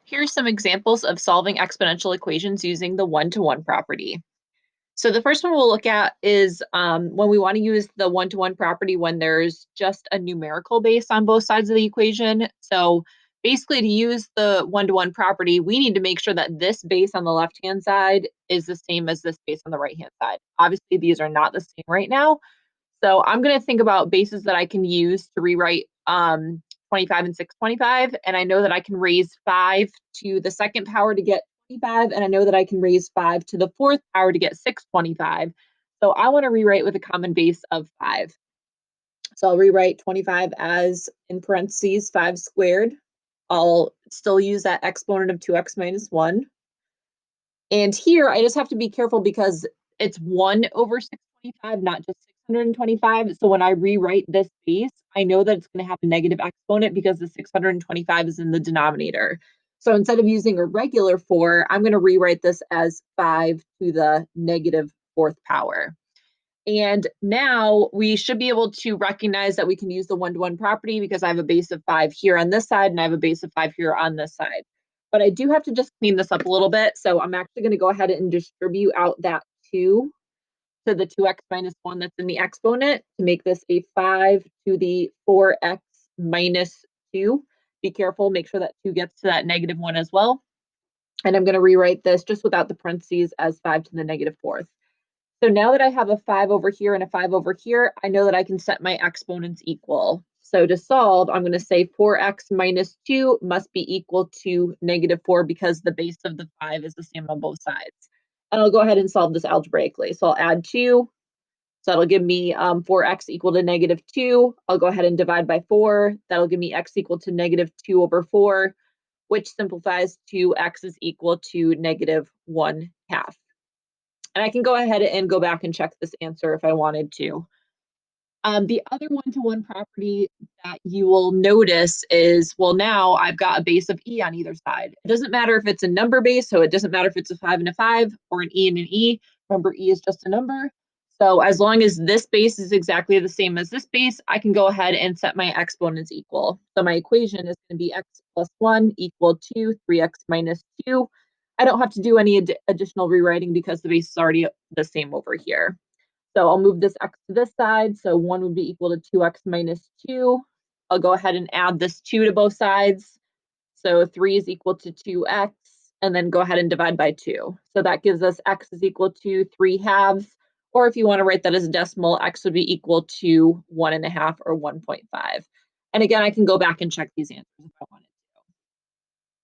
Here's some examples of solving exponential equations using the one-to-one property. So the first one we'll look at is when we want to use the one-to-one property when there's just a numerical base on both sides of the equation. So basically, to use the one-to-one property, we need to make sure that this base on the left-hand side is the same as this base on the right-hand side. Obviously, these are not the same right now. So I'm going to think about bases that I can use to rewrite 25 and 625. And I know that I can raise 5 to the second power to get 25. And I know that I can raise 5 to the fourth power to get 625. So I want to rewrite with a common base of 5. So I'll rewrite 25 as, in parentheses, 5 squared. I'll still use that exponent of 2x minus 1. And here I just have to be careful because it's 1 over 625, not just 625. So when I rewrite this base, I know that it's going to have a negative exponent because the 625 is in the denominator. So instead of using a regular 4, I'm going to rewrite this as 5 to the negative fourth power. And now we should be able to recognize that we can use the one-to-one property because I have a base of 5 here on this side and I have a base of 5 here on this side. But I do have to just clean this up a little bit. So I'm actually going to go ahead and distribute out that 2 to the 2x minus 1 that's in the exponent to make this a 5 to the 4x minus 2. Be careful, make sure that 2 gets to that negative 1 as well. And I'm going to rewrite this just without the parentheses as 5 to the negative fourth. So now that I have a 5 over here and a 5 over here, I know that I can set my exponents equal. So to solve, I'm going to say 4x minus 2 must be equal to negative 4 because the base of the 5 is the same on both sides. And I'll go ahead and solve this algebraically. So I'll add 2. So that'll give me 4x equal to negative 2. I'll go ahead and divide by 4. That'll give me x equal to negative 2 over 4, which simplifies to x is equal to negative 1/2. And I can go ahead and go back and check this answer if I wanted to. The other one-to-one property that you will notice is, well, now I've got a base of e on either side. It doesn't matter if it's a number base, so it doesn't matter if it's a 5 and a 5 or an e and an e. Remember, e is just a number. So as long as this base is exactly the same as this base, I can go ahead and set my exponents equal. So my equation is going to be x plus 1 equal to 3x minus 2. I don't have to do any additional rewriting because the base is already the same over here. So I'll move this x to this side. So 1 would be equal to 2x minus 2. I'll go ahead and add this 2 to both sides. So 3 is equal to 2x, and then go ahead and divide by 2. So that gives us x is equal to 3/2. Or if you want to write that as a decimal, x would be equal to 1.5 or 1.5. And again, I can go back and check these answers if I wanted.